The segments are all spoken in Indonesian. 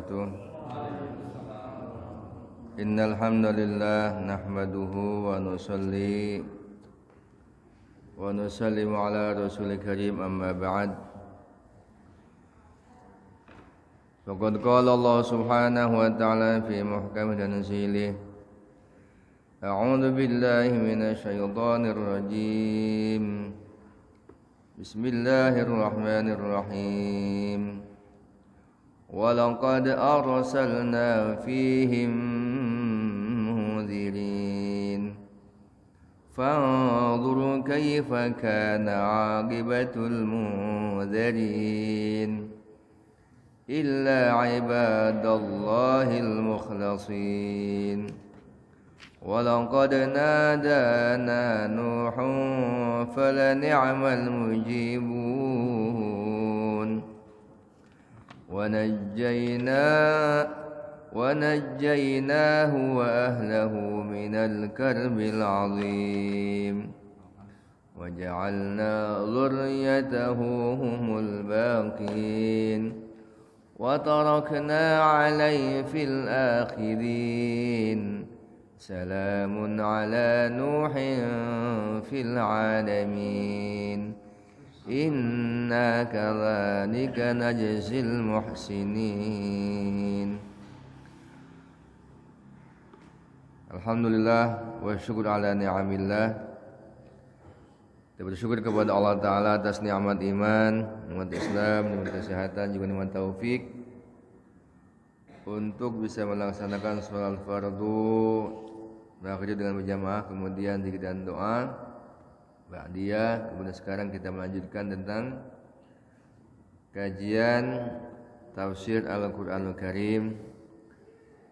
wabarakatuh. Innal hamdalillah nahmaduhu wa nusalli wa nusallimu ala rasulil karim amma ba'd. Faqad qala Allah subhanahu wa ta'ala fi muhkam tanzilih. A'udzu billahi minasy syaithanir rajim. Bismillahirrahmanirrahim. Walaqad arsalna fihim munzirin. Fanzur kaifa kana 'aqibatul munzirin. Illa 'ibadallahil mukhlasin. Walaqad nadana Nuhun falani'mal mujibun. ونجيناه وأهله من الكرب العظيم وجعلنا ذريته هم الباقين وتركنا عليه في الآخرين سلام على نوح في العالمين Inna kadzalika najzil muhsinin. Alhamdulillah wa syukur ala ni'amillah. Kita bersyukur kepada Allah Ta'ala atas nikmat iman, nikmat Islam, nikmat kesehatan, juga nikmat taufik untuk bisa melaksanakan sholat fardu berakhir dengan berjamaah, kemudian zikir dan doa ba'diyah. Kemudian sekarang kita melanjutkan tentang kajian tafsir Al-Qur'anul Karim.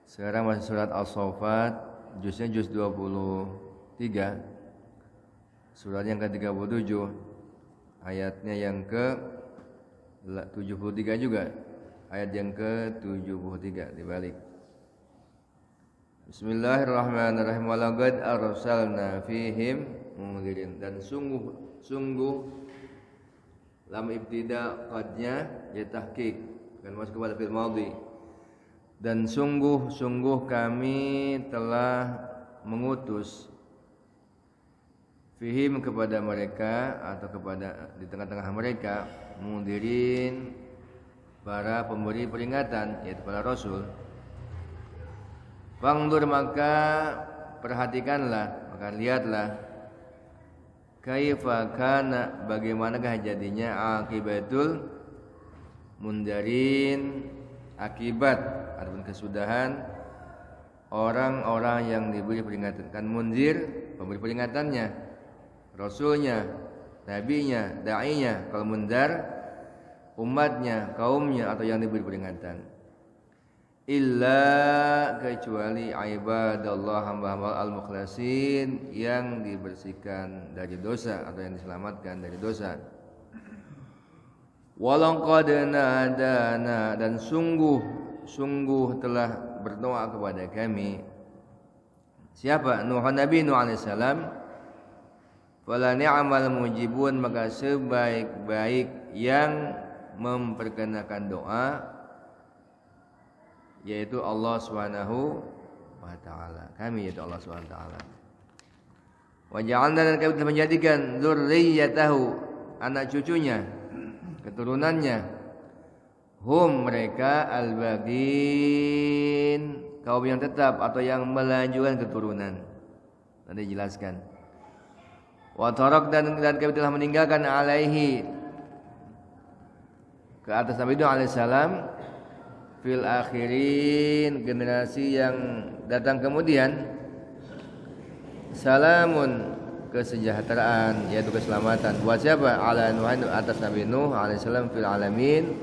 Sekarang masih surat As-Saffat, juznya juz 23, surat yang ke-37, ayatnya yang ke-73 juga, ayat yang ke-73 dibalik. Bismillahirrahmanirrahim. Walaqad arsalna fihim munzirin, dan sungguh lam ibtida qadnya ya tahqiq kan masuk kepada fi'il madhi, dan sungguh kami telah mengutus fihim kepada mereka atau kepada di tengah-tengah mereka munzirin, para pemberi peringatan, yaitu para rasul. Fangdur, maka perhatikanlah, maka lihatlah, kaifa kana, bagaimanakah jadinya, akibatul mundarin, akibat ataupun kesudahan orang-orang yang diberi peringatan. Kan munzir, pemberi peringatannya, rasulnya, nabinya, da'inya. Kalau mundar, umatnya, kaumnya atau yang diberi peringatan. Illa, kecuali ibadallah, hamba-hamba al-mukhlasin, yang dibersihkan dari dosa atau yang diselamatkan dari dosa. Walaqad nadana, dan sungguh telah berdoa kepada kami. Siapa? Nabi Nuh alaihissalam. Fala ni'mal mujibun, maka sebaik-baik yang memperkenakan doa yaitu Allah Subhanahu wa ta'ala. Kami yaitu Allah Subhanahu wa ta'ala. Wa ja'alna, dan kami telah menjadikan dzurriyyatahu, anak cucunya, keturunannya, hum, mereka, al-baghin, kaum yang tetap atau yang melanjutkan keturunan. Nanti dijelaskan. Wa tarak, dan kami telah meninggalkan alaihi, ke atas Nabi Nuh alaihissalam, fil akhirin, generasi yang datang kemudian, salamun, kesejahteraan, yaitu keselamatan. Buat siapa? Ala Nuh, atas Nabi Nuh alaihissalam, fil alamin,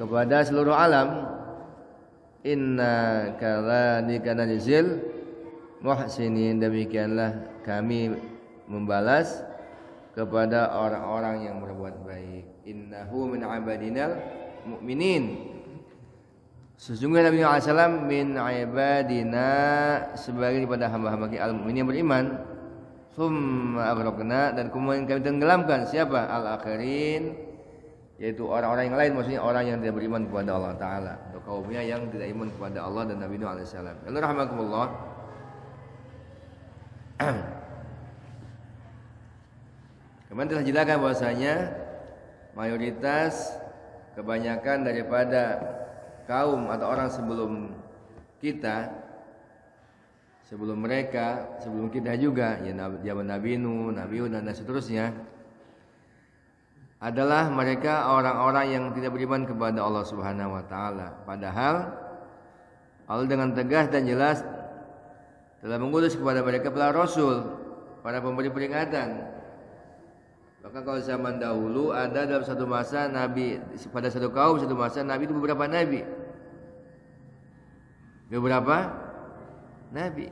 kepada seluruh alam. Inna kadzalika najzil muhsinin, demikianlah kami membalas kepada orang-orang yang berbuat baik. Innahu min ibadinal mu'minin, sesungguhnya Nabi Muhammad SAW min ibadina, sebagai daripada hamba-hamba al-mu'minin yang beriman. Summa aghraqna, dan kemudian kami tenggelamkan siapa? Al-akhirin, yaitu orang-orang yang lain, maksudnya orang yang tidak beriman kepada Allah Ta'ala, atau kaumnya yang tidak iman kepada Allah dan Nabi Nuh alaihissalam. Lalu rahmatullah, kemarin telah jelaskan bahwasanya mayoritas kebanyakan daripada kaum atau orang sebelum kita, sebelum mereka, sebelum kita juga, ya zaman Nabi Nuh, Nabi Hud dan seterusnya, adalah mereka orang-orang yang tidak beriman kepada Allah Subhanahu wa taala. Padahal Allah dengan tegas dan jelas telah mengutus kepada mereka para rasul, para pemberi peringatan. Maka kalau zaman dahulu ada dalam satu masa Nabi, pada satu kaum satu masa Nabi itu beberapa nabi. Beberapa nabi.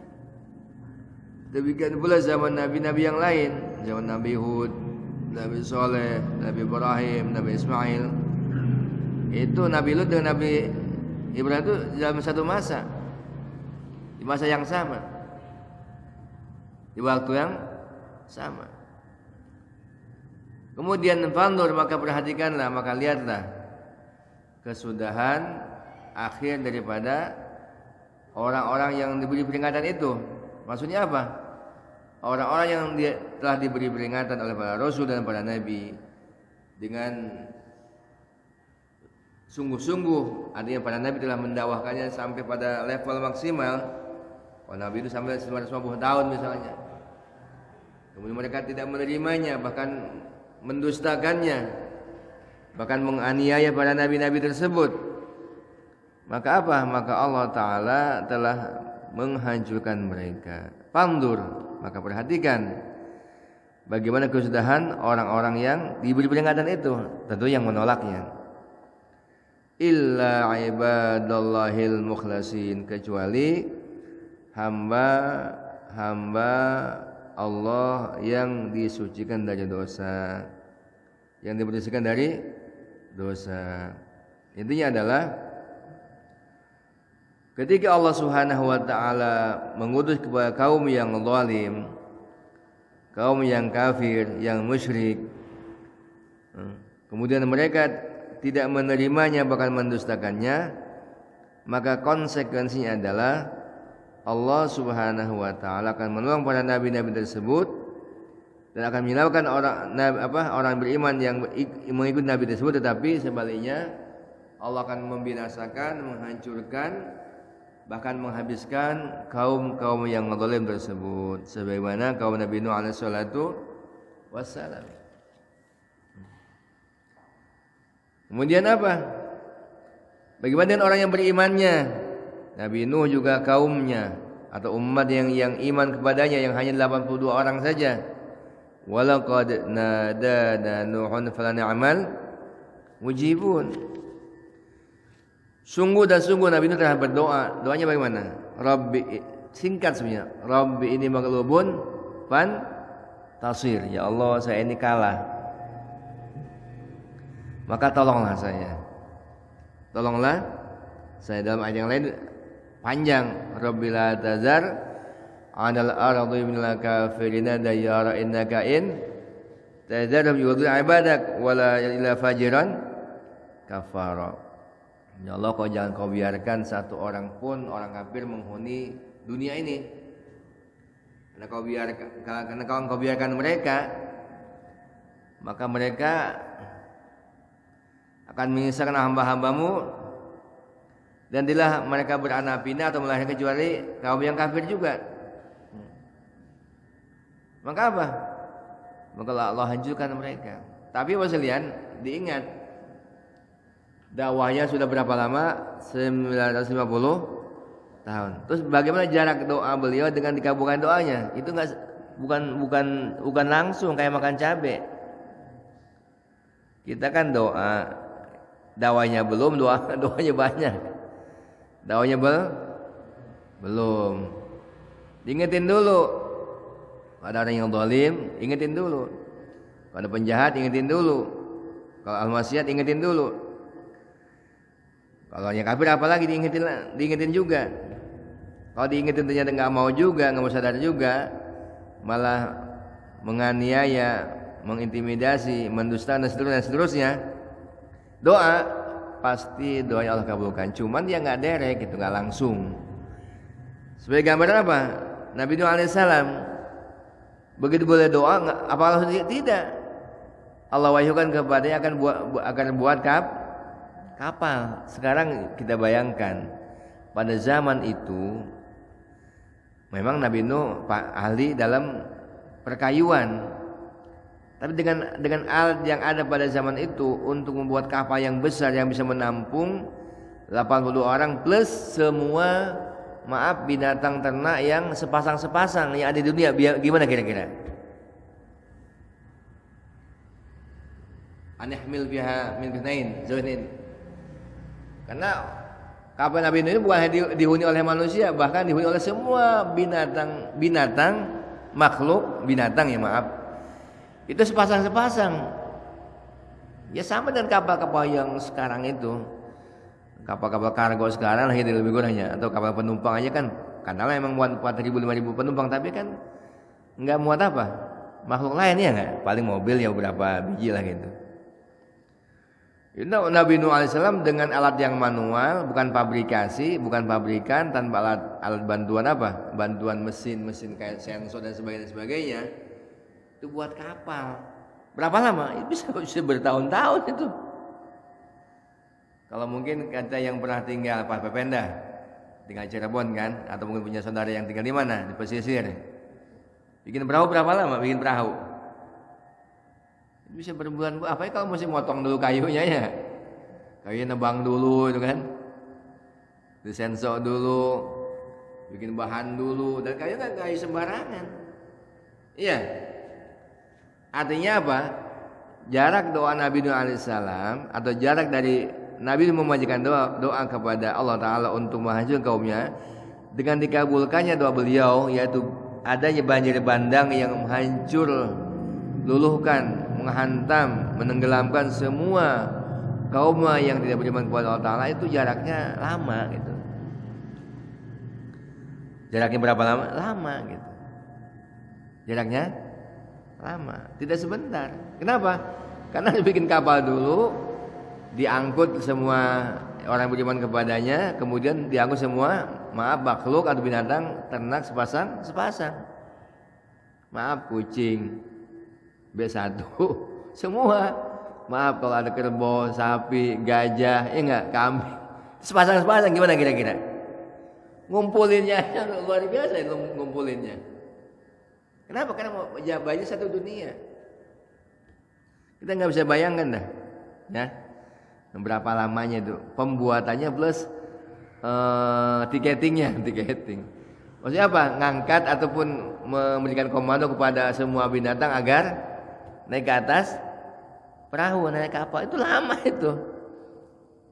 Demikian pula zaman nabi-nabi yang lain, zaman Nabi Hud, Nabi Saleh, Nabi Ibrahim, Nabi Ismail. Itu Nabi Lut dengan Nabi Ibrahim itu dalam satu masa, di masa yang sama, di waktu yang sama. Kemudian fandur, maka perhatikanlah, maka lihatlah kesudahan akhir daripada orang-orang yang diberi peringatan itu. Maksudnya apa? Orang-orang yang telah diberi peringatan oleh para rasul dan para nabi dengan sungguh-sungguh, artinya para nabi telah mendakwahkannya sampai pada level maksimal. Kalau nabi itu sampai 950 tahun misalnya, kemudian mereka tidak menerimanya, bahkan mendustakannya, bahkan menganiaya para nabi-nabi tersebut. Maka apa? Maka Allah Ta'ala telah menghancurkan mereka. Pandur, maka perhatikan bagaimana kesudahan orang-orang yang diberi peringatan itu, tentu yang menolaknya. Illa ibadallahil mukhlasin, kecuali hamba-hamba Allah yang disucikan dari dosa, yang dibersihkan dari dosa. Intinya adalah ketika Allah Subhanahu wa taala mengutus kepada kaum yang zalim, kaum yang kafir, yang musyrik, kemudian mereka tidak menerimanya bahkan mendustakannya, maka konsekuensinya adalah Allah Subhanahu wa taala akan menolong para nabi-nabi tersebut dan akan menyelamatkan orang beriman yang mengikuti nabi tersebut. Tetapi sebaliknya Allah akan membinasakan, menghancurkan, bahkan menghabiskan kaum-kaum yang zalim tersebut, sebagaimana kaum Nabi Nuh alaihi salatu wassalam. Kemudian apa? Bagaimana dengan orang yang berimannya? Nabi Nuh juga kaumnya atau umat yang iman kepadanya yang hanya 82 orang saja. Walaqad nadana Nuhun falani'mal mujibun. Sungguh dan sungguh Nabi Nuh telah berdoa. Doanya bagaimana? Rabbi, singkat sebenarnya. Rabbi ini maghlubun fan tasir. Ya Allah, saya ini kalah, maka tolonglah saya. Tolonglah saya. Dalam ayat yang lain panjang, Rabbi la tazar 'alal ardi minal kafirina dayyara innaka in tazarhum yudhi'u ibadak wala ila fajiran kafara. Ya Allah, kau jangan kau biarkan satu orang pun orang kafir menghuni dunia ini. Karena kau biarkan mereka, maka mereka akan menyisakan hamba-hambamu, dan tidaklah mereka beranak pinak atau melahirkan kecuali kaum yang kafir juga. Maka apa? Maka Allah hancurkan mereka. Tapi Bapak sekalian, diingat dakwahnya sudah berapa lama? 950 tahun. Terus bagaimana jarak doa beliau dengan dikabulkan doanya? Itu bukan langsung kayak makan cabai. Kita kan doa, dakwahnya belum, doanya banyak. Dakwahnya belum. Diingetin dulu. Ada orang yang zalim, ingetin dulu. Kalau ada penjahat, ingetin dulu. Kalau al-maksiat, ingetin dulu. Kalau yang kafir apalagi diingetin juga. Kalau diingetin ternyata nggak mau juga, nggak mau sadar juga, malah menganiaya, mengintimidasi, mendusta dan seterusnya, doa pasti doanya Allah kabulkan. Cuman dia nggak derek gitu, nggak langsung. Sebagai gambaran apa? Nabi Nuh alaihissalam begitu boleh doa, apa Allah tidak? Allah wahyukan kepadanya akan buat kapal. Sekarang kita bayangkan pada zaman itu memang Nabi Nuh ahli dalam perkayuan. Tapi dengan alat yang ada pada zaman itu untuk membuat kapal yang besar yang bisa menampung 80 orang plus semua binatang ternak yang sepasang-sepasang yang ada di dunia, gimana kira-kira? Anihmil biha min bithnain zawjain. Karena kapal Nabi Nuh ini bukan dihuni oleh manusia, bahkan dihuni oleh semua binatang makhluk binatang ya itu sepasang-sepasang. Ya sama dengan kapal-kapal yang sekarang itu. Kapal-kapal kargo sekarang itu lebih kurangnya, atau kapal penumpang aja kan kadang-kadang emang muat 4.000 5.000 penumpang, tapi kan enggak muat apa? Makhluk lain ya enggak? Paling mobil ya berapa biji lah gitu. Nabi Nuh alaihissalam dengan alat yang manual, bukan pabrikan tanpa alat bantuan apa? Bantuan mesin kayak sensor dan sebagainya. Itu buat kapal. Berapa lama? Bisa bertahun-tahun itu. Kalau mungkin kata yang pernah tinggal Pak Pependa, tinggal Cirebon kan, atau mungkin punya saudara yang tinggal di mana? Di pesisir. Bikin perahu berapa lama? Bikin perahu. Bisa berbulan. Apa ya kalau mesti motong dulu kayunya ya? Kayunya nebang dulu itu kan. Disensor dulu, bikin bahan dulu, dan kayu kan kayu sembarangan. Iya. Artinya apa? Jarak doa Nabi Nuh alaihissalam atau jarak dari Nabi Nuh memanjatkan doa kepada Allah Ta'ala untuk menghancurkan kaumnya dengan dikabulkannya doa beliau, yaitu adanya banjir bandang yang menghancur, luluhkan, menghantam, menenggelamkan semua kaum yang tidak beriman kepada Allah Ta'ala, itu jaraknya lama gitu. Jaraknya berapa lama? Lama gitu. Jaraknya lama, tidak sebentar. Kenapa? Karena dibikin kapal dulu, diangkut semua orang beriman kepadanya, kemudian diangkut semua makhluk atau binatang ternak sepasang. Kucing, B1, semua. Kalau ada kerbau, sapi, gajah, enggak, kambing. Sepasang gimana kira-kira? Ngumpulinnya luar biasa itu ngumpulinnya. Kenapa? Karena banyak satu dunia. Kita nggak bisa bayangkan dah, ya. Berapa lamanya itu pembuatannya plus tiketing. Maksudnya apa? Ngangkat ataupun memberikan komando kepada semua binatang agar naik ke atas perahu, naik kapal, itu lama itu.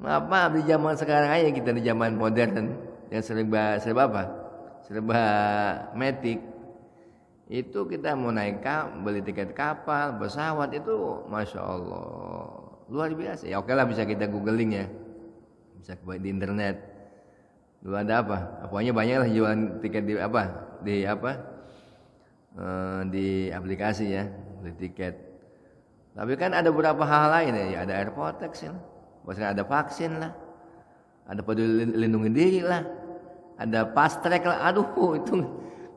Maaf di zaman sekarang aja, kita di zaman modern yang serba apa? Serba matic. Itu kita mau naik beli tiket kapal, pesawat itu Masya Allah luar biasa. Ya oke lah, bisa kita googling ya, bisa di internet. Dulu ada apa? Pokoknya banyak lah jualan tiket di aplikasi ya, beli tiket. Tapi kan ada beberapa hal lain ya, ada Airpotex ya, bahkan ada vaksin lah, ada peduli lindungi diri lah, ada fast track lah. Aduh itu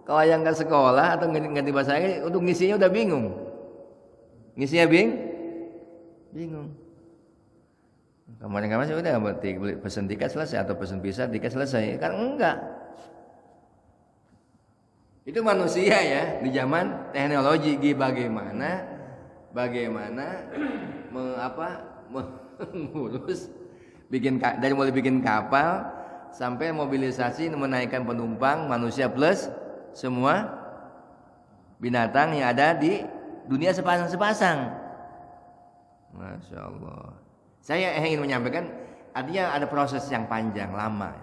kalau yang ke sekolah atau ngerti bahasa Inggris, untuk ngisinya udah bingung. Ngisinya bingung. Kemarin-kemarin saya udah pesen tiket selesai atau pesen visa tiket selesai. Kan enggak. Itu manusia ya di zaman teknologi, bagaimana mengurus dari mulai bikin kapal sampai mobilisasi menaikkan penumpang manusia plus semua binatang yang ada di dunia sepasang. Masya Allah. Saya ingin menyampaikan, artinya ada proses yang panjang, lama.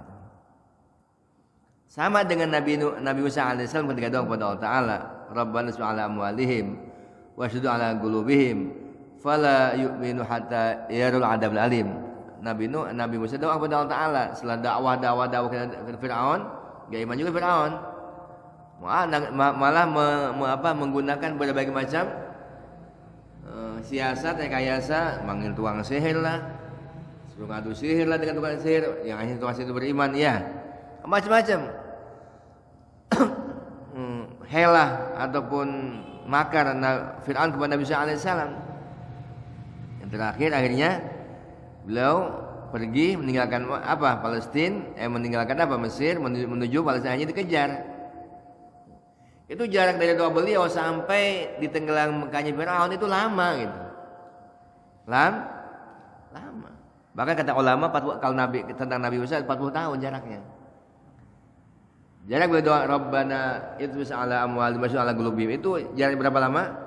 Sama dengan Nabi Musa alaihissalam ketika doa kepada Allah Ta'ala, Rabbana su'ala amwalihim wa syudu ala qulubihim fala yu'minu hatta yarul adab alim. Nabi Musa doa kepada Allah Ta'ala setelah dakwah ke Fir'aun, gak iman juga Fir'aun. Malah menggunakan berbagai macam siasat, rekayasa, manggil tukang sihir lah, suruh ngadu sihir lah dengan tukang sihir, yang akhirnya tukang sihir itu beriman, ya macam-macam. Helah ataupun makar Fir'aun kepada Nabi Musa alaihissalam. Yang terakhir akhirnya beliau pergi meninggalkan apa? Palestina, meninggalkan apa? Mesir, menuju Palestina, hanya dikejar. Itu jarak dari doa beliau sampai ditenggelamkannya Fir'aun itu lama gitu. Lama. Bahkan kata ulama kalau Nabi tentang Nabi Musa 40 tahun jaraknya. Jarak beliau doa Rabbana itmis ala amwal masuk ala qulubihim itu jarak berapa lama?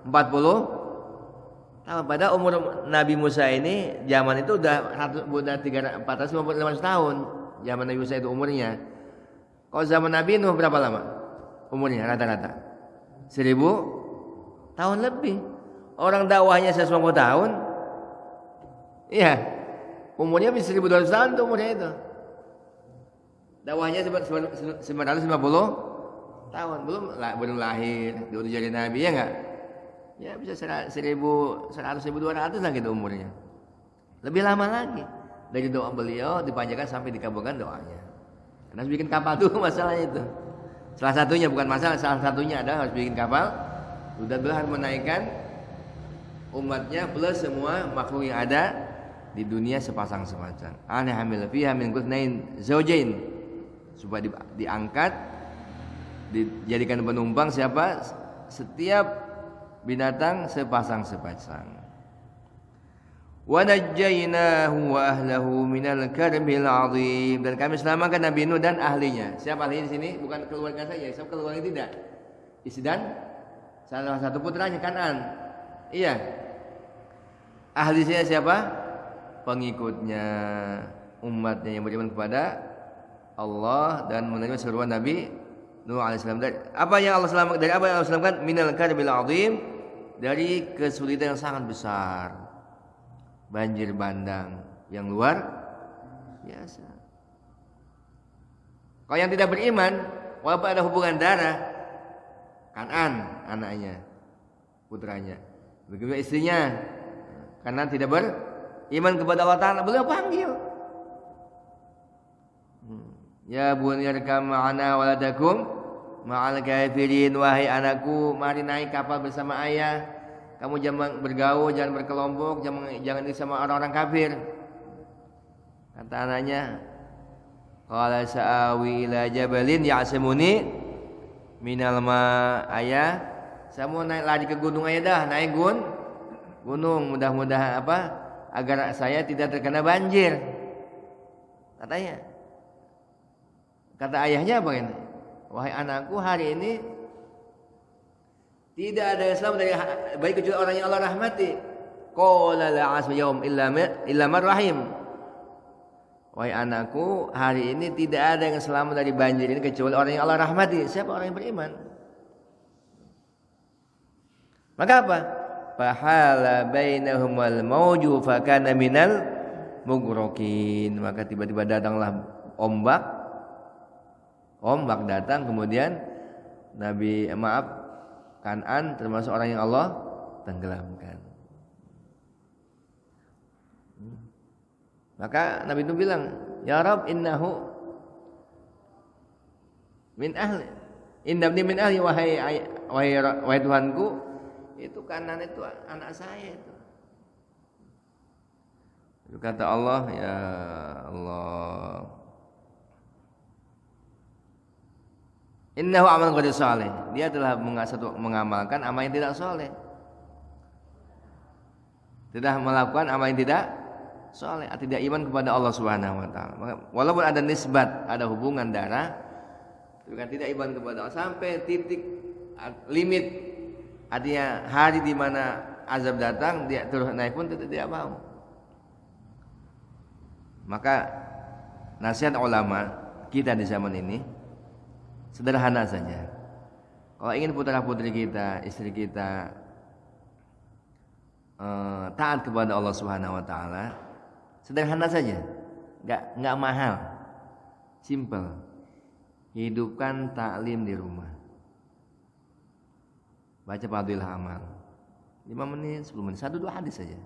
40 tahun. Pada umur Nabi Musa ini zaman itu udah 450 tahun. Zaman Nabi Musa itu umurnya. Kalau zaman Nabi Nuh berapa lama? Umurnya rata-rata 1000 tahun lebih. Orang dakwahnya 150 tahun. Iya. Umurnya bisa 1200 tahun tuh umurnya itu. Dakwahnya 950 tahun, belum lahir, udah jadi nabi ya enggak? Ya bisa 1100 1200 lah gitu umurnya. Lebih lama lagi. Dari doa beliau dipanjangkan sampai dikabulkan doanya. Karena harus bikin kapal tuh masalahnya itu. Salah satunya bukan masalah, salah satunya adalah harus bikin kapal. Udah beliau harus menaikkan umatnya plus semua makhluk yang ada di dunia sepasang-sepasang. Ana hamil fiha min kutsnain zaujain. Supaya diangkat, dijadikan penumpang siapa? Setiap binatang sepasang-sepasang. Wa najjaynahu wa ahlahu minal karbil 'adzim. Dan kami selamatkan Nabi Nuh dan ahlinya. Siapa ahlinya di sini? Bukan keluarga saja, siapa keluarga tidak? Istri dan salah satu putranya Kan'an. Iya. Ahlinya siapa? Pengikutnya, umatnya yang beriman kepada Allah dan menerima seruan Nabi Nuh alaihissalam. Apa yang Allah selamatkan? Dari apa yang Allah selamatkan? Minal karbil 'adzim, dari kesulitan yang sangat besar, banjir bandang yang luar biasa. Kalau yang tidak beriman, walaupun ada hubungan darah, Kan'an anaknya, putranya, begitu istrinya, karena tidak beriman kepada Allah Ta'ala, beliau panggil. Ya bunyarkam ma'ana waladakum ma'al kafirin, wahai anakku, mari naik kapal bersama ayah. Kamu jangan bergaul, jangan berkelompok, jangan sama orang-orang kafir. Kata anaknya, qala sa'awi ila jabalin ya'simuni minal ma. Ayah, saya mau naik lari ke gunung ayah dah, naik gunung, mudah-mudahan apa? Agar saya tidak terkena banjir. Katanya. Kata ayahnya apa ini? Wahai anakku, hari ini tidak ada yang selamat dari baik kecuali orang yang Allah rahmati. Qala la asma yaum illa man rahim. Wahai anakku, hari ini tidak ada yang selamat dari banjir ini kecuali orang yang Allah rahmati. Siapa orang yang beriman? Maka apa? Fahala bainahumul mawju fakana minal mughrakin. Maka tiba-tiba datanglah ombak datang, kemudian Kan'an termasuk orang yang Allah tenggelamkan. Maka Nabi itu bilang, ya Rabb, innahu min ahli, innabni min ahli, wahai Tuhanku, itu Kan'an itu anak saya itu. Kata Allah, ya Allah, innahu amal ghairu saleh. Dia telah mengamalkan amal yang tidak saleh. Tidak melakukan amal yang tidak saleh, tidak iman kepada Allah Subhanahu wa taala. Walaupun ada nisbat, ada hubungan darah, tapi kan tidak iman kepada Allah sampai titik limit. Artinya hari di mana azab datang, dia terus naik pun tidak mau. Maka nasihat ulama kita di zaman ini sederhana saja. Kalau ingin putra-putri kita, istri kita taat kepada Allah Subhanahu wa taala, sederhana saja. Enggak mahal. Simple. Hidupkan taklim di rumah. Baca Fadhil Amal. 5 menit, 10 menit, 1-2 hadis saja.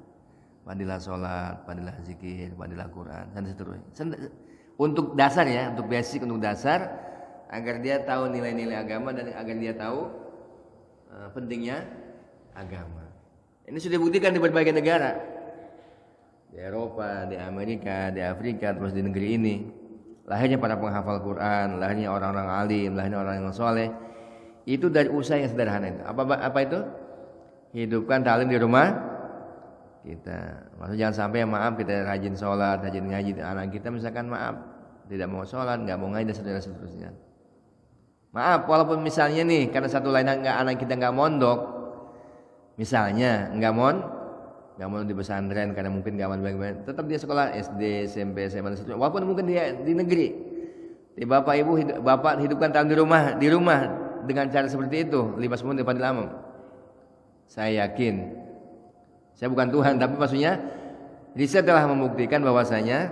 Pandilah sholat, pandilah zikir, pandilah Quran, dan seterusnya. Untuk dasar ya, untuk basic, untuk dasar, agar dia tahu nilai-nilai agama dan agar dia tahu pentingnya agama. Ini sudah dibuktikan di berbagai negara, di Eropa, di Amerika, di Afrika, terus di negeri ini. Lahirnya para penghafal Quran, lahirnya orang-orang alim, lahirnya orang yang soleh. Itu dari usaha yang sederhana itu. Apa itu? Hidupkan ta'lim di rumah kita. Maksudnya jangan sampai maaf kita rajin sholat, rajin ngaji, anak kita misalkan maaf tidak mau sholat, nggak mau ngaji dan seterusnya. Maaf, walaupun misalnya nih karena satu lain anak kita nggak mondok, misalnya nggak mau di pesantren karena mungkin nggak mau baik-baik, tetap dia sekolah SD, SMP, SMA dan seterusnya. Walaupun mungkin dia di negeri, bapak ibu bapak hidupkan ta'lim di rumah dengan cara seperti itu, 5 menit depan imam. Saya yakin. Saya bukan Tuhan, tapi maksudnya riset telah membuktikan bahwasanya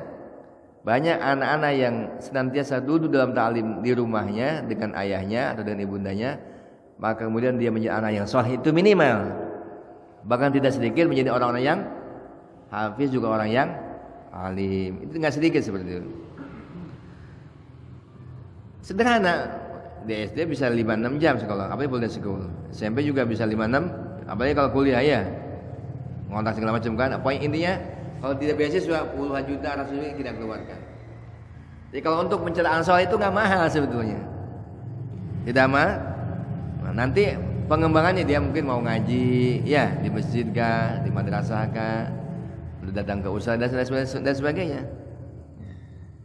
banyak anak-anak yang senantiasa duduk dalam ta'lim di rumahnya dengan ayahnya atau dengan ibundanya, maka kemudian dia menjadi anak yang saleh itu minimal. Bahkan tidak sedikit menjadi orang-orang yang hafiz, juga orang yang alim. Itu enggak sedikit seperti itu. Sederhana. Di SD bisa 5-6 jam sekolah, apalagi boleh sekolah. SMP juga bisa 5-6, apalagi kalau kuliah ya. Ngontak segala macam kan. Poin intinya kalau tidak beasiswa puluhan juta, ratus juta tidak keluarkan. Jadi kalau untuk mencari ansor itu nggak mahal sebetulnya. Tidak mahal. Nah, nanti pengembangannya dia mungkin mau ngaji, ya di masjid kah, di madrasah kah, datang ke usaha dan sebagainya.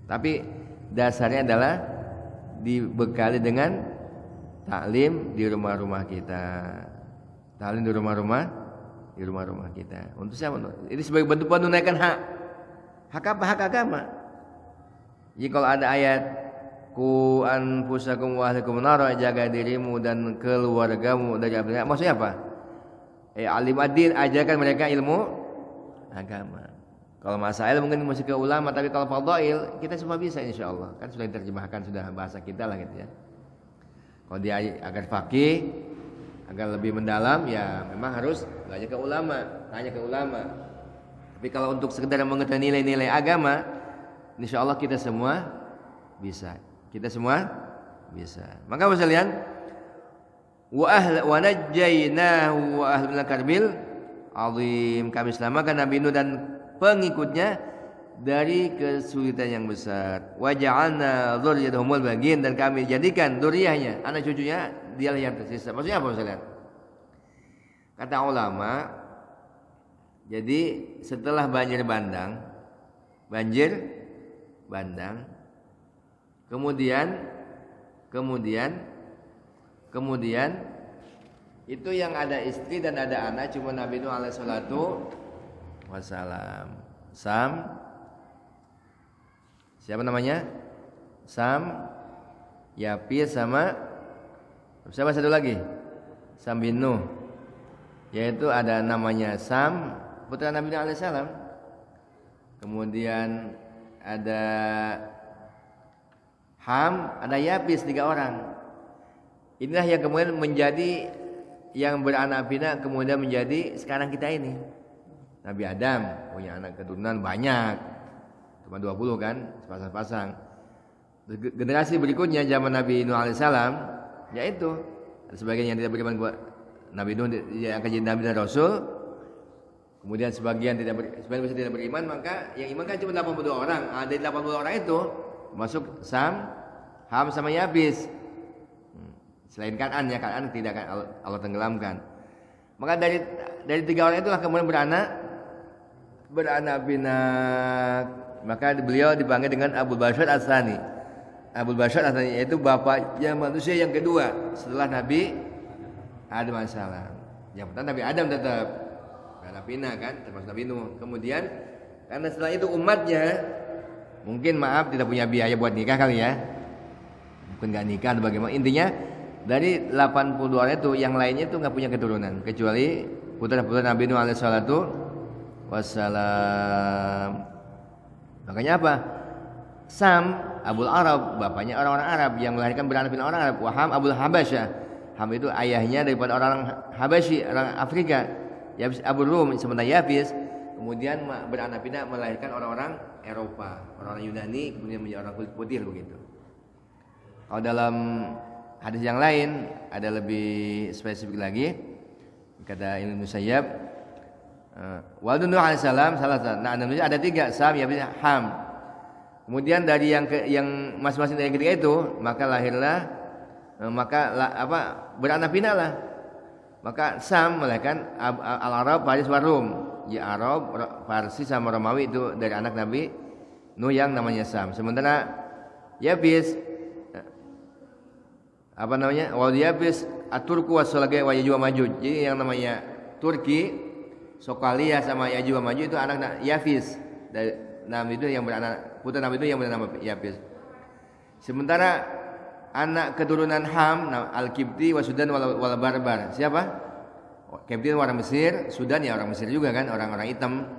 Tapi dasarnya adalah dibekali dengan taklim di rumah-rumah kita. Taklim di rumah-rumah kita. Untuk siapa? Ini sebagai bentuk menunaikan hak apa? Hak agama. Jadi kalau ada ayat ku anfusakum wa ahlikum nar, jaga dirimu dan keluargamu dari api neraka. Maksudnya apa? Alim ad-din, ajarkan mereka ilmu agama. Kalau masail mungkin masih ke ulama, tapi kalau fadhail kita semua bisa insyaallah. Kan sudah diterjemahkan, sudah bahasa kita lah gitu ya. Kalau dia agar faqih, agar lebih mendalam, ya memang harus belajar ke ulama, tanya ke ulama. Tapi kalau untuk sekedar mengetahui nilai-nilai agama, insyaallah kita semua bisa. Kita semua bisa. Maka sekalian, wa najjaynahu wa ahlul karbil azim, kami selamatkan Nabi Nuh dan pengikutnya dari kesulitan yang besar. Wa ja'alna dzurriyyatahumul baghin, dan kami jadikan dzurriyyahnya, anak cucunya dialah yang tersisa. Maksudnya apa Ustaz? Kata ulama, jadi setelah banjir bandang, kemudian itu yang ada istri dan ada anak cuma Nabi Nuh alaihi salatu wassalam. Siapa namanya? Sam, Yafis sama siapa satu lagi? Sam bin Nuh. Yaitu ada namanya Sam, putra Nabi Nuh alaihi salam. Kemudian ada Ham, ada Yafis, 3 orang. Inilah yang kemudian menjadi yang beranak pinak, kemudian menjadi sekarang kita ini. Nabi Adam punya anak keturunan banyak, cuma 20 kan, sepasang-pasang. Generasi berikutnya zaman Nabi Nuh alaihissalam, yaitu sebagian yang tidak beriman kepada Nabi Nuh yang akan jadi Nabi dan Rasul. Kemudian sebagian besar tidak beriman, maka yang iman kan cuma 82 orang. Dari 80 orang itu masuk Sam, Ham sama Yafis. Selain Kan'an ya, Kan'an tidak akan Allah tenggelamkan. Maka dari 3 orang itulah kemudian beranak pinak. Maka beliau dipanggil dengan Abu Bashar As-Tsani. Abu Bashar As-Tsani yaitu bapaknya manusia yang kedua setelah Nabi Adam alaihissalam. Yang pertama Nabi Adam tetap beranak pinak kan, termasuk Nabi Nuh. Kemudian karena setelah itu umatnya mungkin maaf tidak punya biaya buat nikah kali ya. Mungkin enggak nikah atau bagaimana. Intinya dari 82 orang itu yang lainnya itu enggak punya keturunan kecuali putra-putra Nabi Nuh alaihi salatu wassalam. Makanya apa? Sam Abul Arab, bapaknya orang-orang Arab yang melahirkan beranak pinak orang Arab. Waham Abul Habasyah. Ham itu ayahnya daripada orang Habasyi, orang Afrika. Yafis Abu Rum, sementara Yafis kemudian beranak pinak melahirkan orang-orang Eropa, orang Yunani kemudian menjadi orang kulit putih begitu. Kalau dalam hadis yang lain ada lebih spesifik lagi, kata Ibnu Musayyab, Waldu Nuh alaihissalam salah satu. Nah, ada 3 Sam, Yafis, Ham. Kemudian dari yang masing-masing dari ketiga itu maka lahirlah beranak pinaklah. Maka Sam melahirkan Al-Arab, Faris, Warum. Ya Arab, Farsi sama Romawi itu dari anak Nabi Nuh yang namanya Sam. Sementara Yafis Yafis At-Turku was-Sulage wa Yajuj wa Majuj. Jadi yang namanya Turki, Sokalia sama Yajuj wa Majuj itu anak Yafis. Dari Nabi itu yang beranak, putra Nabi itu yang bernama Yafis. Sementara anak keturunan Ham, Al-Kipti wa Sudan wal Barbar. Siapa? Kipti orang Mesir, Sudan ya orang Mesir juga kan, orang-orang hitam,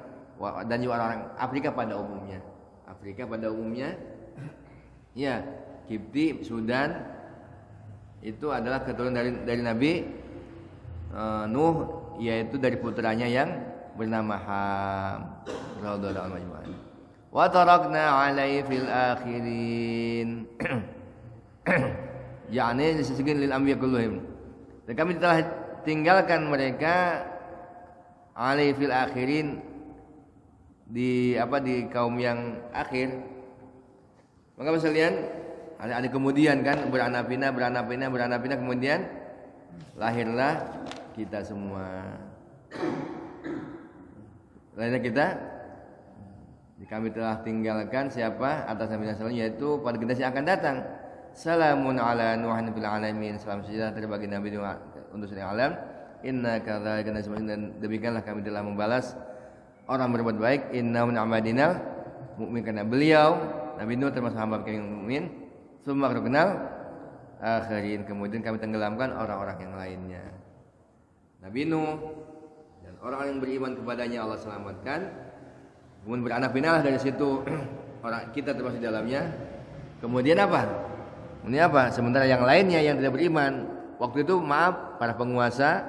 dan juga orang Afrika pada umumnya. Ya, Kipti, Sudan itu adalah keturunan dari Nabi Nuh, yaitu dari putranya yang bernama Ham. Radhiyallahu anhu. Wa tarakna 'alaihi fil akhirin. Yani disisikin lil anbiya kulluhum. Dan kami telah tinggalkan mereka 'alaihi fil akhirin di kaum yang akhir. Maka sekalian ada kemudian kan beranak pinak kemudian lahirlah kita semua. Kami telah tinggalkan siapa atas Nabi sallallahu yaitu pada generasi yang akan datang. Salamun ala Nuhin fil alamin. Salam sejahtera bagi Nabi Nuh untuk seluruh alam. Inna kadzalika nasma'un, dan demikianlah kami telah membalas orang berbuat baik. Inna min amadinal mu'min, karena beliau Nabi Nuh termasuk hamba kami yang mukmin. Summa kenal akhirin, kemudian kami tenggelamkan orang-orang yang lainnya. Nabi Nuh dan orang yang beriman kepadanya Allah selamatkan. Kemudian beranak pinaklah dari situ orang kita termasuk di dalamnya. Kemudian apa? Sementara yang lainnya yang tidak beriman, waktu itu para penguasa,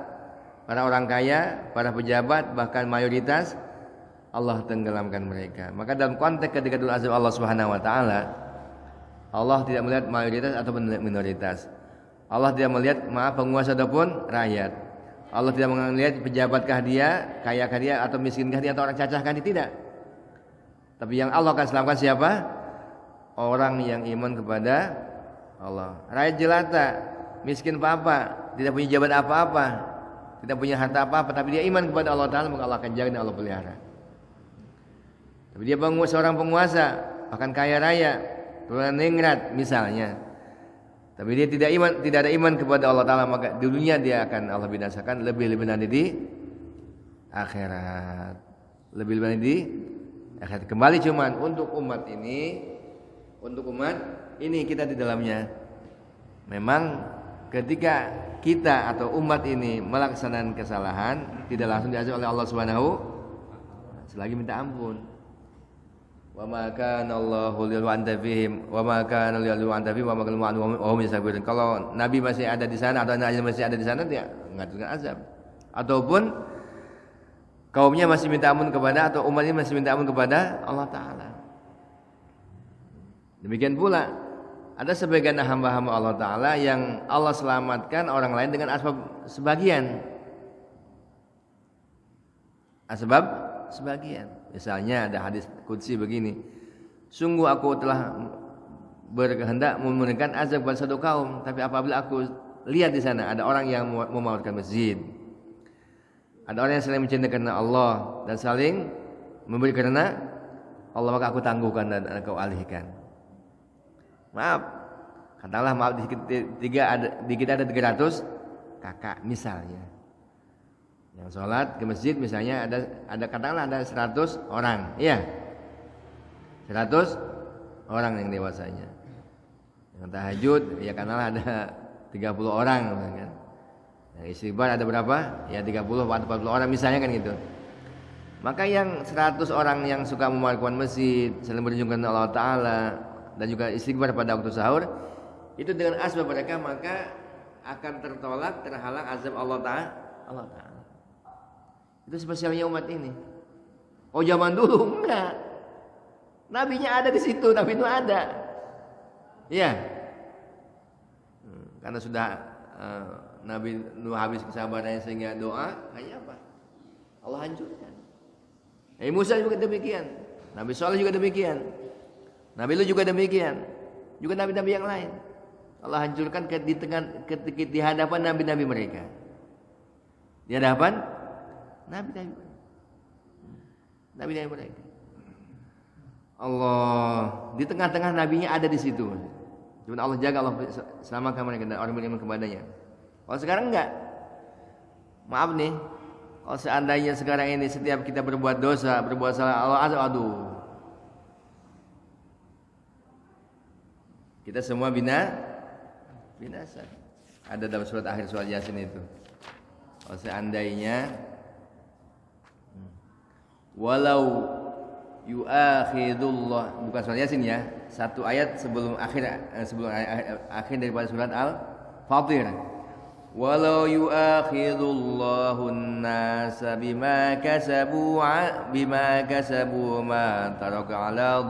para orang kaya, para pejabat, bahkan mayoritas Allah tenggelamkan mereka. Maka dalam konteks ketika dulu azab Allah Subhanahu wa taala, Allah tidak melihat mayoritas atau minoritas. Allah tidak melihat penguasa ataupun rakyat. Allah tidak melihat pejabatkah dia, kayakah dia, atau miskinkah dia, atau orang cacahkah dia, tidak. Tapi yang Allah akan selamatkan siapa? Orang yang iman kepada Allah. Rakyat jelata, miskin apa-apa, tidak punya jabatan apa-apa, tidak punya harta apa-apa, tapi dia iman kepada Allah Ta'ala, maka Allah akan jaga dan Allah pelihara. Tapi dia seorang penguasa, bahkan kaya raya, turunan ningrat misalnya, tapi dia tidak ada iman kepada Allah Ta'ala, maka di dunia dia akan Allah binasakan, lebih-lebih nanti di akhirat. Lebih-lebih nanti di akhirat. Kembali cuman untuk umat ini kita di dalamnya. Memang ketika kita atau umat ini melaksanakan kesalahan, tidak langsung diazab oleh Allah Subhanahu selagi minta ampun. Wa ma kana Allahu liyu'adhiba fihim wa ma kana liyu'adhiba fihim wa ma kana wa hum yastaghfirun. Kalau Nabi masih ada di sana atau Nabi masih ada di sana, dia mengajukan azab. Ataupun kaumnya masih minta ampun kepada, atau umatnya masih minta ampun kepada Allah Ta'ala. Demikian pula ada sebagian hamba-hamba Allah Ta'ala yang Allah selamatkan orang lain dengan asbab sebagian. Asbab sebagian. Misalnya ada hadis qudsi begini, sungguh aku telah berkehendak memberikan azab kepada satu kaum, tapi apabila aku lihat di sana ada orang yang memaulatkan masjid, ada orang yang saling mencintai karena Allah dan saling memberi karena Allah, maka aku tangguhkan dan aku alihkan. Maaf, katakanlah maaf di kita ada 300 kakak misalnya, yang sholat ke masjid misalnya ada katakanlah ada 100 orang, iya, 100 orang yang dewasanya. Yang tahajud ya katakanlah ada 30 orang kan. Yang istighfar ada berapa? Ya 30 atau 40 orang misalnya kan gitu. Maka yang 100 orang yang suka memalakukan masjid, saling berjumpa dengan Allah Ta'ala, dan juga istighfar pada waktu sahur, itu dengan asbab mereka maka akan tertolak, terhalang azab Allah Ta'ala. Itu spesialnya umat ini. Oh zaman dulu enggak. Nabinya ada di situ, Nabi Nuh ada. Iya. Karena sudah Nabi Nuh habis kesabarannya sehingga doa, hanya apa? Allah hancurkan. Nabi Musa juga demikian. Nabi Saleh juga demikian. Nabi Lut juga demikian. Juga nabi-nabi yang lain. Allah hancurkan di hadapan nabi-nabi mereka. Di hadapan nabi-nabi mereka. Allah di tengah-tengah nabinya ada di situ. Cuma Allah jaga, Allah selamatkan mereka dan orang beriman kepadanya. Kalau sekarang enggak. Maaf nih. Kalau seandainya sekarang ini setiap kita berbuat dosa, berbuat salah, Allah aduh. Kita semua binasa. Ada dalam surat akhir surat Yasin itu. Kalau seandainya walau yu'akhidullah, bukan surat Yasin ya, satu ayat sebelum akhir daripada surat Al-Fatir. Walau yu'akhidullahu an-nasa bima kasabu ma taraka ala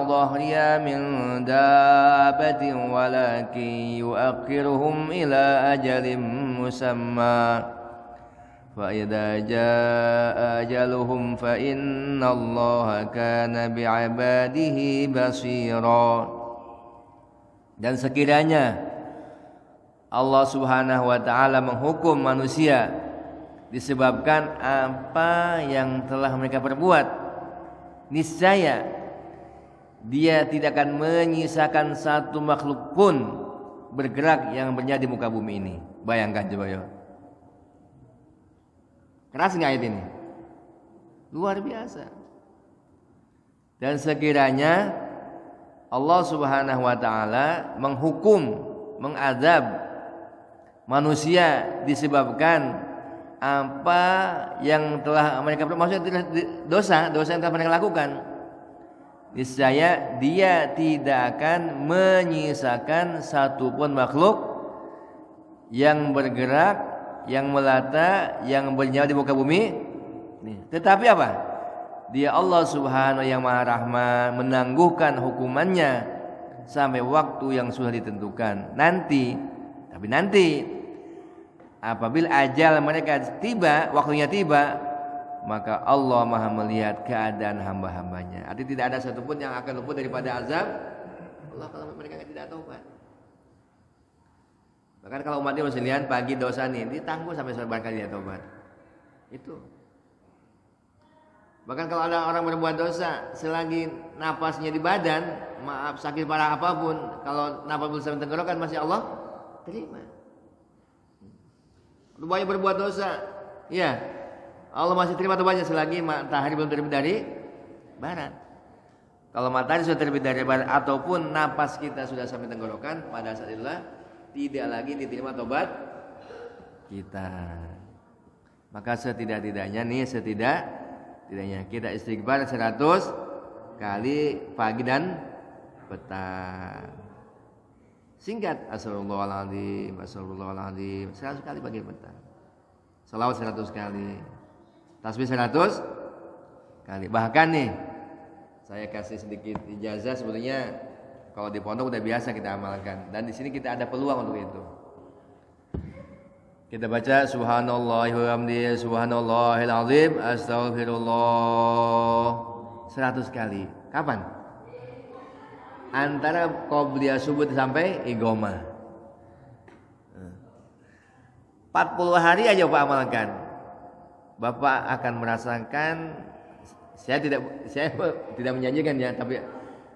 dhahriha min dabbatin walakin yu'akhiruhum ila ajalin musamma fa idza jaa ajaluhum fa innallaha kana bi'ibadihi basira. Dan sekiranya Allah Subhanahu wa taala menghukum manusia disebabkan apa yang telah mereka perbuat, niscaya Dia tidak akan menyisakan satu makhluk pun bergerak yang berada di muka bumi ini. Bayangkan coba ya. Keras nggak ayat ini? Luar biasa. Dan sekiranya Allah Subhanahu wa taala menghukum, mengazab manusia disebabkan apa yang telah mereka perbuat, maksudnya dosa yang telah mereka lakukan, niscaya Dia tidak akan menyisakan satupun makhluk yang bergerak, yang melata, yang bernyawa di muka bumi. Tetapi apa? Dia Allah Subhanahu yang Maha Rahman menangguhkan hukumannya sampai waktu yang sudah ditentukan. Nanti apabila ajal mereka tiba, waktunya tiba, maka Allah Maha melihat keadaan hamba-hambanya. Artinya tidak ada satupun yang akan luput daripada azab Allah kalau mereka tidak taubat. Bahkan kalau umatnya sekalian pagi dosa nih ditangguh sampai berkali dia taubat. Itu. Bahkan kalau ada orang berbuat dosa selagi napasnya di badan, maaf sakit parah apapun, kalau napas belum sampai tenggorokan masih Allah terima. Banyak berbuat dosa, ya Allah masih terima tobatnya selagi matahari belum terbit dari barat. Kalau matahari sudah terbit dari barat ataupun napas kita sudah sampai tenggorokan, pada saat itulah tidak lagi diterima tobat kita. Maka setidaknya kita istighfar 100 kali pagi dan petang. Singkat, astagfirullahaladzim 100 kali pagi dan petang. Salawat 100 kali. Tasbih 100 kali. Bahkan nih saya kasih sedikit ijazah, sebetulnya kalau di pondok udah biasa kita amalkan, dan di sini kita ada peluang untuk itu. Kita baca subhanallah wa bihamdihi subhanallahil azim astagfirullah 100 kali. Kapan? Antara qobliyah subuh sampai iqamah. 40 hari aja Pak amalkan. Bapak akan merasakan, saya tidak menjanjikan ya, tapi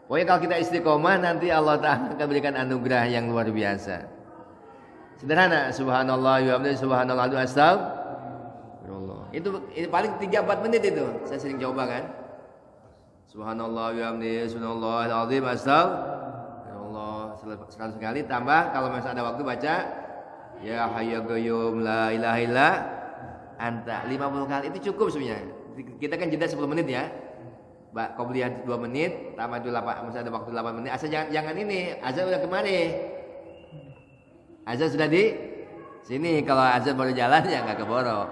pokoknya kalau kita istiqomah nanti Allah Ta'ala akan berikan anugerah yang luar biasa. Sederhana, subhanallah wa bihamdihi subhanallah astagfirullah. Itu paling 3-4 menit itu. Saya sering coba kan. Subhanallah wa bihamdihi subhanallahil azim astagfirullah 100 kali, tambah kalau masih ada waktu baca ya hayyu qayyum la ilaha illa anta 50 kali. Itu cukup sebenarnya. Kita kan jeda 10 menit ya. Mbak qobliyah 2 menit, tambah itu 8, masih ada waktu 8 menit. Asal jangan ini, azan udah kemari. Azan sudah di sini, kalau azan baru jalan ya enggak keboro.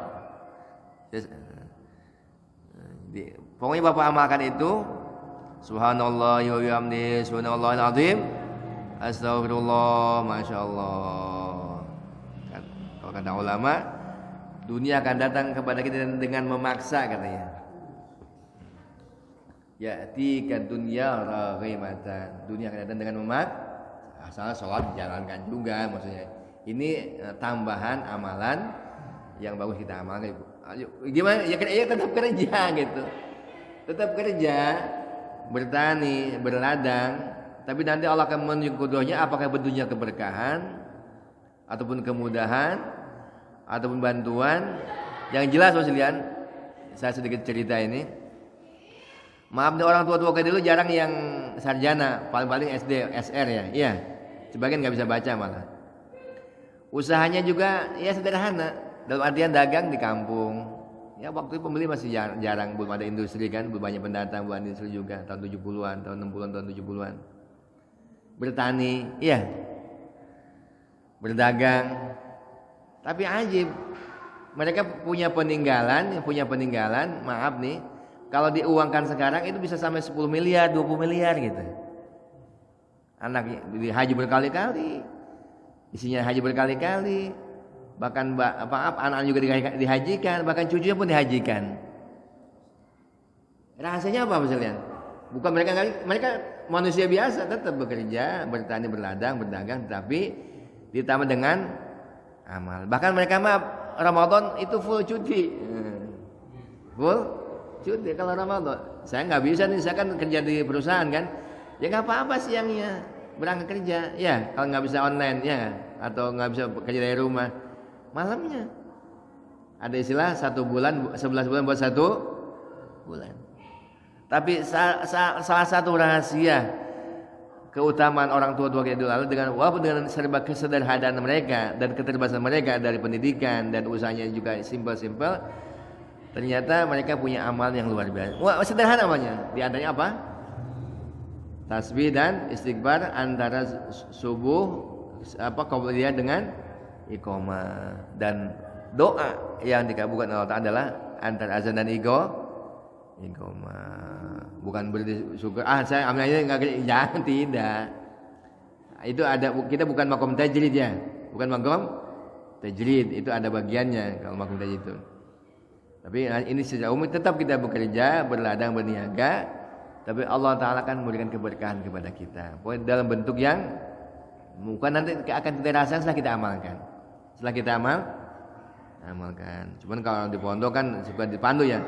Pokoknya Bapak amalkan itu. Subhanallah wa bihamdihi, subhanallahil azim, astagfirullah, masyaallah. Kalau kata ulama, dunia akan datang kepada kita dengan memaksa katanya. Ya'tika dunya raghimatan. Dunia akan datang dengan memaksa. Asal sholat dijalankan juga maksudnya. Ini tambahan amalan yang bagus kita amalkan. Gimana? Ya tetap kerja gitu. Tetap kerja, bertani, berladang. Tapi nanti Allah akan menunjuk keduanya apakah bentuknya keberkahan ataupun kemudahan ataupun bantuan. Yang jelas sekalian, saya sedikit cerita ini. Maaf nih, orang tua-tua kayak dulu jarang yang sarjana, paling-paling SD, SR ya. Iya. Sebagian enggak bisa baca malah. Usahanya juga ya sederhana, dalam artian dagang di kampung. Ya waktu itu pembeli masih jarang, belum ada industri kan, belum banyak pendatang, belum ada industri juga tahun 70-an, tahun 60-an, tahun 70-an. Bertani, iya. Berdagang. Tapi ajib. Mereka punya peninggalan, maaf nih, kalau diuangkan sekarang itu bisa sampai 10 miliar, 20 miliar gitu. Anaknya haji berkali-kali. Isinya haji berkali-kali. Bahkan anak juga dihajikan, bahkan cucunya pun dihajikan. Rahasianya apa misalnya? Bukan mereka manusia biasa tetap bekerja, bertani, berladang, berdagang, tapi ditambah dengan amal. Bahkan mereka Ramadan itu full cuti. Full cuti kalau Ramadan. Saya nggak bisa nih, saya kan kerja di perusahaan kan. Ya nggak apa-apa siangnya berangkat kerja, ya kalau nggak bisa online ya, atau nggak bisa kerja dari rumah, malamnya ada istilah 1 bulan 11 bulan buat 1 bulan. Tapi salah satu rahasia keutamaan orang tua kayak dulu dengan walaupun dengan serba kesederhanaan mereka dan keterbatasan mereka dari pendidikan dan usahanya juga simpel-simpel, ternyata mereka punya amal yang luar biasa. Wah, sederhana amalnya. Di antaranya apa? Tasbih dan istighfar antara subuh qabliyah dengan iqamah, dan doa yang dikabulkan Allah Ta'ala adalah antara azan dan iqamah. Bukan berarti syukur saya amalnya enggak, jangan, tidak. Itu ada, kita bukan makom tajrid ya. Bukan makom tajrid, itu ada bagiannya kalau makom tajrid itu. Tapi ini secara umum tetap kita bekerja, berladang, berniaga. Tapi Allah Ta'ala kan memberikan keberkahan kepada kita. Pokoknya dalam bentuk yang bukan nanti akan kita rasakan setelah kita amalkan. Setelah kita amalkan. Cuman kalau di pondok kan suka dipandu ya.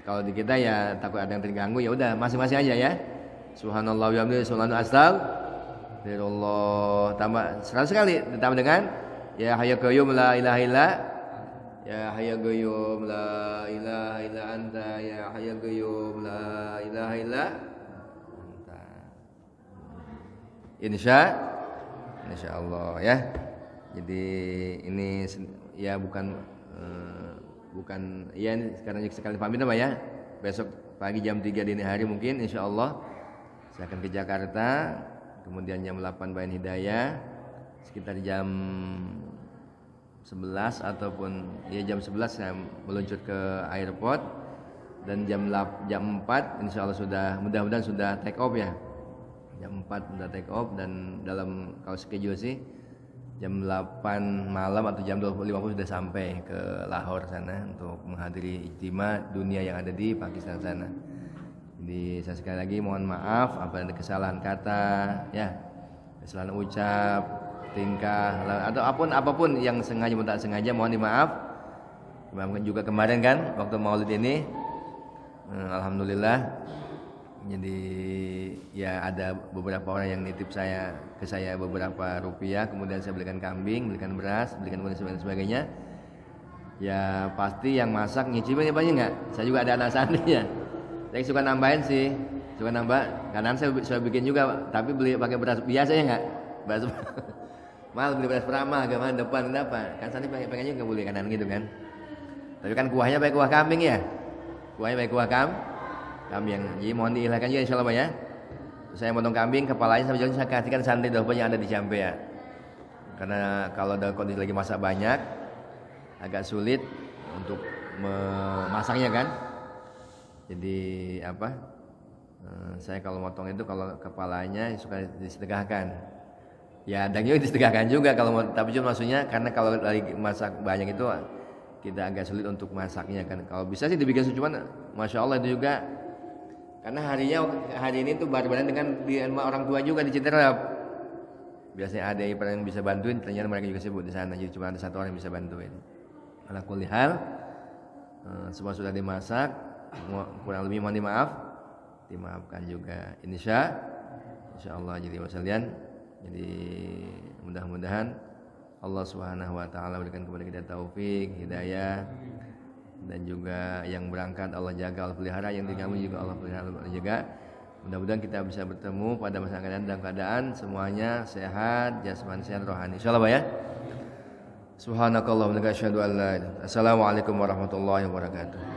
Kalau di kita ya takut ada yang terganggu, ya udah masing-masing aja ya. Subhanallah wa bihamdihi, subhanallah astagfirullah. Tambah 100 kali, ditambah dengan ya hayya qayyum la ilaha illa, ya hayya qayyum la ilaha illa anta, ya hayya qayyum la ilaha illa anta. Insyaallah ya. Jadi ini ya bukan ya sekarang sekali pamit apa ya. Besok pagi jam 3 dini hari mungkin insyaallah saya akan ke Jakarta, kemudian jam 8 Bayan Hidayah, sekitar jam 11 ataupun ya jam 11 saya meluncur ke airport, dan jam 4 insyaallah mudah-mudahan sudah take off ya. Jam 4 sudah take off, dan dalam kalau schedule sih jam 8 malam atau jam 20.50 sudah sampai ke Lahore sana untuk menghadiri ijtima dunia yang ada di Pakistan sana. Jadi saya sekali lagi mohon maaf apabila ada kesalahan kata ya, kesalahan ucap, tingkah atau apapun yang sengaja maupun tak sengaja, mohon dimaaf. Maafkan juga kemarin kan waktu Maulid ini alhamdulillah. Jadi ya ada beberapa orang yang nitip ke saya beberapa rupiah, kemudian saya belikan kambing, belikan beras, belikan dan sebagainya. Ya pasti yang masak nyicipin banyak enggak? Saya juga ada anak santrinya. Saya suka nambahin sih, suka nambah. Kadang saya bikin juga, tapi beli pakai beras biasa ya enggak? Beras mal beli beras Prama agak mana depan kenapa? Kan santri pengennya enggak boleh kanan gitu kan. Tapi kan kuahnya pakai kuah kambing ya. Kuahnya pakai kuah kambing, jadi mohon diikhlaskan juga insyaallah Pak ya. Saya motong kambing, kepalanya sampai jauh saya kasihkan santri dahulu yang ada di Jambe ya. Karena kalau dalam kondisi lagi masak banyak, agak sulit untuk memasaknya kan. Jadi saya kalau motong itu kalau kepalanya suka disedekahkan. Ya dagingnya disedekahkan juga kalau mau, tapi cuma maksudnya karena kalau lagi masak banyak itu kita agak sulit untuk masaknya kan. Kalau bisa sih dibikin cuman masya Allah itu juga karena hari ini tuh bareng dengan di rumah orang tua juga di Citerap. Biasanya ada yang bisa bantuin, ternyata mereka juga sibuk di sana. Jadi cuma ada satu orang yang bisa bantuin. Ala kulli hal, semua sudah dimasak, kurang lebih mohon maaf, dimaafkan juga. Insya Allah jadi wasalian. Jadi mudah-mudahan Allah Subhanahu wa taala berikan kepada kita taufik, hidayah dan juga yang berangkat Allah jaga, Allah pelihara, yang diganggu juga Allah pelihara, Allah jaga. Mudah-mudahan kita bisa bertemu pada masa akan datang dalam keadaan semuanya sehat, jasmani sehat, rohani. Insyaallah Pak ya. Subhanakallahumma wa bihamdika asyhadu an la ilaha illa anta astaghfiruka wa atubu ilaik. Assalamualaikum warahmatullahi wabarakatuh.